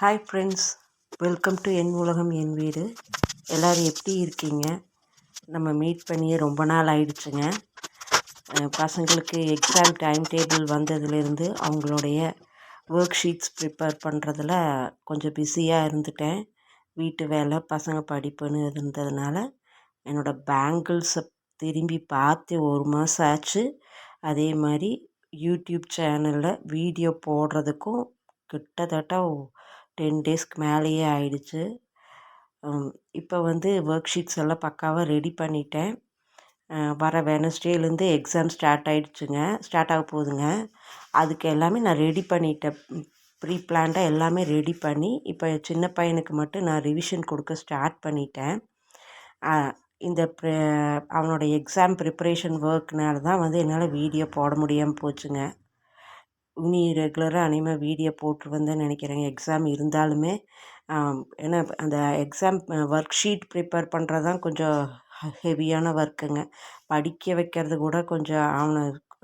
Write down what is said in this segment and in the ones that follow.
Hi friends, welcome to என் உலகம் என் வீடு. எல்லோரும் எப்படி இருக்கீங்க? நம்ம மீட் பண்ணியே ரொம்ப நாள் ஆயிடுச்சுங்க. பசங்களுக்கு எக்ஸாம் டைம் டேபிள் வந்ததுலேருந்து அவங்களுடைய ஒர்க் ஷீட்ஸ் ப்ரிப்பேர் பண்ணுறதுல கொஞ்சம் பிஸியாக இருந்துட்டேன். வீட்டு வேலை, பசங்க படிப்புன்னு இருந்ததுனால என்னோடய பேங்கிள்ஸை திரும்பி பார்த்து 1 மாதம் ஆச்சு. அதே மாதிரி யூடியூப் சேனலில் வீடியோ போடுறதுக்கும் கிட்டத்தட்ட 10 டேஸ்க்கு மேலேயே ஆயிடுச்சு. இப்போ ஒர்க் ஷீட்ஸ் எல்லாம் பக்காவாக ரெடி பண்ணிட்டேன். வர வெனஸ்டேலேருந்து எக்ஸாம் ஸ்டார்ட் ஆக போகுதுங்க. அதுக்கு எல்லாமே நான் ரெடி பண்ணிட்டேன். ப்ரீ பிளான்டாக எல்லாமே ரெடி பண்ணி இப்போ சின்ன பையனுக்கு மட்டும் நான் ரிவிஷன் கொடுக்க ஸ்டார்ட் பண்ணிட்டேன். இந்த அவனோட எக்ஸாம் ப்ரிப்பரேஷன் ஒர்க்னால தான் என்னால் வீடியோ போட முடியாமல் போச்சுங்க. இனி ரெகுலராக அனிமேல் வீடியோ போட்டுருவேன்னு நினைக்கிறேங்க. எக்ஸாம் இருந்தாலுமே ஏன்னா அந்த எக்ஸாம் ஒர்க் ஷீட் ப்ரிப்பேர் பண்ணுறது தான் கொஞ்சம் ஹெவியான ஒர்க்குங்க. படிக்க வைக்கிறது கூட கொஞ்சம் அவனை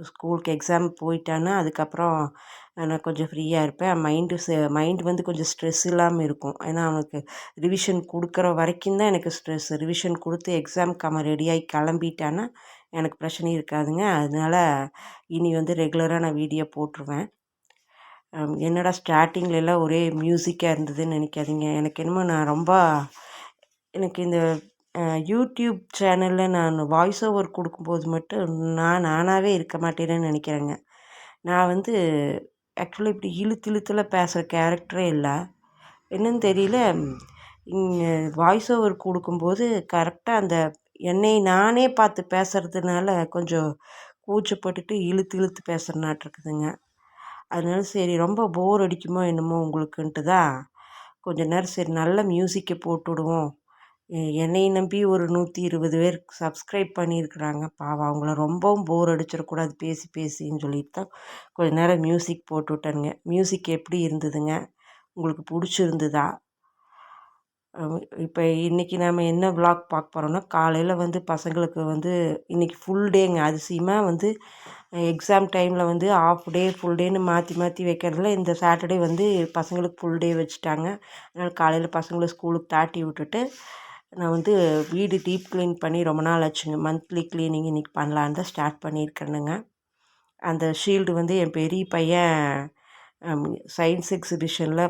ஸ்கூலுக்கு எக்ஸாம் போயிட்டான்னா அதுக்கப்புறம் நான் கொஞ்சம் ஃப்ரீயாக இருப்பேன். மைண்டு கொஞ்சம் ஸ்ட்ரெஸ் இல்லாமல் இருக்கும். ஏன்னா அவனுக்கு ரிவிஷன் கொடுக்குற வரைக்கும் தான் எனக்கு ஸ்ட்ரெஸ். ரிவிஷன் கொடுத்து எக்ஸாமுக்கு அவன் ரெடியாகி கிளம்பிட்டான்னா எனக்கு பிரச்சனை இருக்காதுங்க. அதனால் இனி ரெகுலராக நான் வீடியோ போட்டுருவேன். என்னடா ஸ்டார்டிங்லலாம் ஒரே மியூசிக்காக இருந்ததுன்னு நினைக்காதீங்க. எனக்கு என்னமோ எனக்கு இந்த யூடியூப் சேனலில் நான் வாய்ஸ் ஓவர் கொடுக்கும்போது மட்டும் நானாகவே இருக்க மாட்டேன்னு நினைக்கிறேங்க. நான் ஆக்சுவலாக இப்படி இழுத்துலாம் பேசுகிற கேரக்டரே இல்லை. என்னன்னு தெரியல. இங்கே வாய்ஸ் ஓவர் கொடுக்கும்போது கரெக்டாக அந்த என்னை நானே பார்த்து பேசுகிறதுனால கொஞ்சம் கூச்சப்பட்டுட்டு இழுத்து பேசுகிறனாட்டிருக்குதுங்க. அதனால சரி ரொம்ப போர் அடிக்குமோ என்னமோ உங்களுக்குன்ட்டு தான் கொஞ்ச நேரம் சரி நல்ல மியூசிக்கை போட்டுவிடுவோம். என்னை நம்பி ஒரு 120 பேர் சப்ஸ்கிரைப் பண்ணியிருக்கிறாங்க. பாவம் அவங்கள ரொம்பவும் போர் அடிச்சிடக்கூடாது பேசின்னு சொல்லிட்டு தான் கொஞ்ச நேரம் மியூசிக் போட்டு விட்டேனுங்க. மியூசிக் எப்படி இருந்ததுங்க? உங்களுக்கு பிடிச்சிருந்துதா? இப்போ இன்றைக்கி நாம் என்ன விளாக் பார்க்க போகிறோன்னா, காலையில் பசங்களுக்கு இன்றைக்கி ஃபுல் டேங்க. அதிசயமாக எக்ஸாம் டைமில் ஆஃப் டே ஃபுல் டேன்னு மாற்றி வைக்கிறதுல இந்த சாட்டர்டே பசங்களுக்கு ஃபுல் டே வச்சுட்டாங்க. அதனால் காலையில் பசங்களை ஸ்கூலுக்கு தாட்டி விட்டுட்டு நான் வீடு டீப் க்ளீன் பண்ணி ரொம்ப நாள் ஆச்சுங்க. மந்த்லி க்ளீனிங் இன்றைக்கி பண்ணலான்னு தான் ஸ்டார்ட் பண்ணியிருக்கேனுங்க. அந்த ஷீல்டு என் பெரிய பையன் சயின்ஸ் எக்ஸிபிஷனில்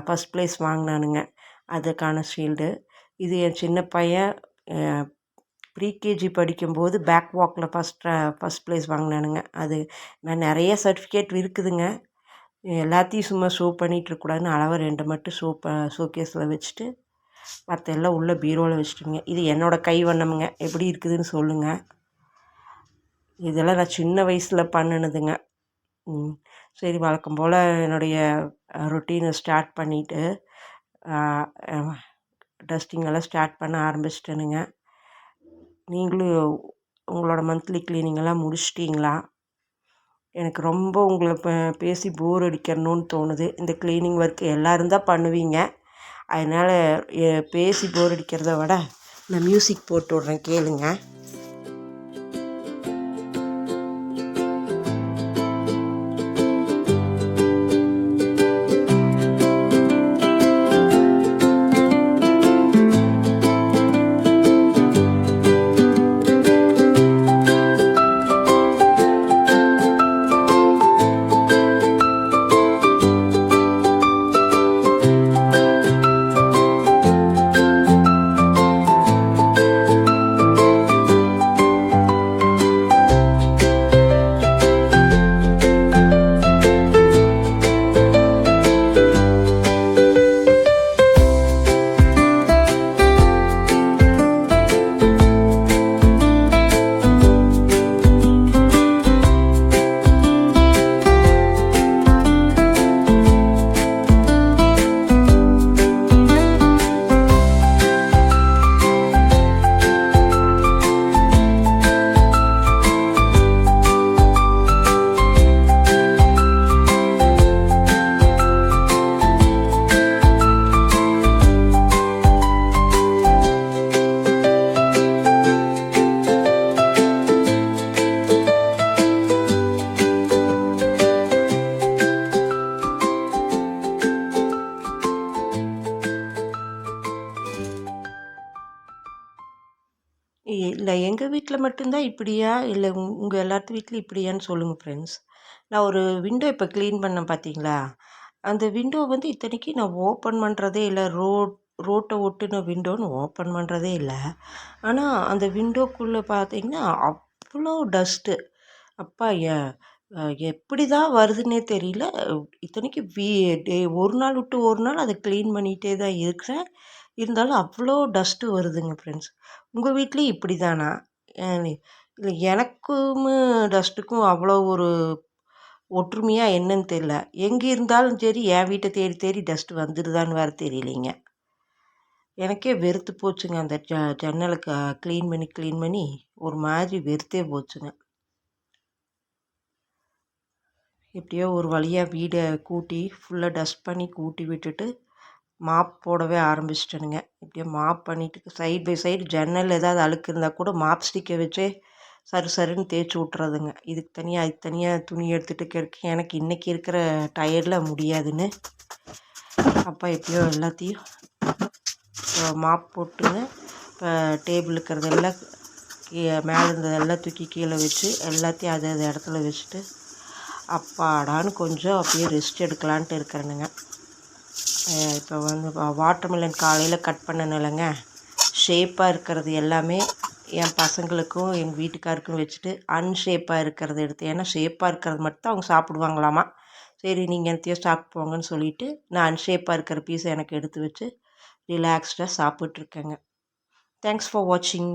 ஃபஸ்ட் ப்ரைஸ் வாங்கினானுங்க. அதுக்கான ஷீல்டு. இது என் சின்ன பையன் ப்ரீகேஜி படிக்கும்போது பேக் வாக்கில் ஃபஸ்ட் ப்ரைஸ் வாங்கினானுங்க. அது நான் நிறைய சர்டிஃபிகேட் இருக்குதுங்க. எல்லாத்தையும் சும்மா ஷோ பண்ணிகிட்ருக்கூடாதுன்னு அளவாக 2 மட்டும் ஷோகேஸில் வச்சுட்டு மற்ற எல்லாம் உள்ள பீரோவில் வச்சுட்டுங்க. இது என்னோடய கைவண்ணமுங்க. எப்படி இருக்குதுன்னு சொல்லுங்கள். இதெல்லாம் நான் சின்ன வயசில் பண்ணினதுங்க. சரி வழக்கம் போல் என்னுடைய ரொட்டீனை ஸ்டார்ட் பண்ணிவிட்டு டஸ்டிங்கெல்லாம் ஸ்டார்ட் பண்ண ஆரம்பிச்சிட்டேனுங்க. நீங்களும் உங்களோட மந்த்லி க்ளீனிங்கெல்லாம் முடிச்சிட்டிங்களா? எனக்கு ரொம்ப உங்களை பேசி போர் அடிக்கணும்னு தோணுது. இந்த க்ளீனிங் ஒர்க் எல்லோரும் தான் பண்ணுவீங்க. அதனால் பேசி போர் அடிக்கிறத விட நான் மியூசிக் போட்டு விட்றேன், கேளுங்க. இல்லை எங்கள் வீட்டில் மட்டும்தான் இப்படியா, இல்லை உங்கள் எல்லாத்து வீட்லையும் இப்படியான்னு சொல்லுங்கள் ஃப்ரெண்ட்ஸ். நான் ஒரு விண்டோ இப்போ க்ளீன் பண்ணேன் பார்த்தீங்களா, அந்த விண்டோ வந்து இத்தனைக்கு நான் ஓப்பன் பண்ணுறதே இல்லை. ரோட்டை ஒட்டுன விண்டோன்னு ஓப்பன் பண்ணுறதே இல்லை. ஆனால் அந்த விண்டோக்குள்ளே பார்த்தீங்கன்னா அவ்வளோ டஸ்ட்டு. அப்பா எப்படி தான் வருதுன்னே தெரியல. இத்தனைக்கு ஒரு நாள் விட்டு ஒரு நாள் அதை க்ளீன் பண்ணிகிட்டே தான் இருக்கிறேன். இருந்தாலும் அவ்வளோ டஸ்ட்டு வருதுங்க ஃப்ரெண்ட்ஸ். உங்கள் வீட்லேயும் இப்படி தானா? இல்லை எனக்கும் டஸ்ட்டுக்கும் அவ்வளோ ஒரு ஒற்றுமையாக என்னன்னு தெரியல. எங்கே இருந்தாலும் சரி என் வீட்டை தேடி தேடி டஸ்ட்டு வந்துடுதான்னு வேறு தெரியலைங்க. எனக்கே வெறுத்து போச்சுங்க. அந்த ஜன்னலை க்ளீன் பண்ணி ஒரு மாதிரி வெறுத்தே போச்சுங்க. எப்படியோ ஒரு வழியாக வீடை கூட்டி ஃபுல்லாக டஸ்ட் பண்ணி கூட்டி விட்டுட்டு மாப் போடவே ஆரம்பிச்சிட்டேனுங்க. எப்படியோ மாப் பண்ணிவிட்டு சைடு பை சைடு ஜன்னல் ஏதாவது அழுக்கு இருந்தால் கூட மாப் ஸ்டிக்கை வச்சே சருன்னு தேய்ச்சி விட்றதுங்க. இதுக்கு தனியாக துணி எடுத்துகிட்டு கிடக்கு. எனக்கு இன்றைக்கி இருக்கிற டயர்டில் முடியாதுன்னு அப்பா எப்படியோ எல்லாத்தையும் மாப் போட்டுங்க. இப்போ டேபிள் இருக்கிறதெல்லாம் மேலே இருந்ததெல்லாம் தூக்கி கீழே வச்சு எல்லாத்தையும் அது இடத்துல வச்சுட்டு அப்பாடான்னு கொஞ்சம் அப்படியே ரெஸ்ட் எடுக்கலான்ட்டு இருக்கிறேனுங்க. இப்போ வந்து வாட்டர்மெலன் காலையில் கட் பண்ணணும்லங்க, ஷேப்பாக இருக்கிறது எல்லாமே என் பசங்களுக்கும் எங்கள் வீட்டுக்காருக்கும் வச்சுட்டு அன்ஷேப்பாக இருக்கிறத எடுத்து, ஏன்னா ஷேப்பாக இருக்கிறது மட்டும் அவங்க சாப்பிடுவாங்களாமா. சரி நீங்கள் என்னத்தையோ சாப்பிட்டு போங்கன்னு சொல்லிவிட்டு நான் அன்ஷேப்பாக இருக்கிற பீஸை எனக்கு எடுத்து வச்சு ரிலாக்ஸ்டாக சாப்பிட்ருக்கேங்க. தேங்க்ஸ் ஃபார் வாட்சிங்.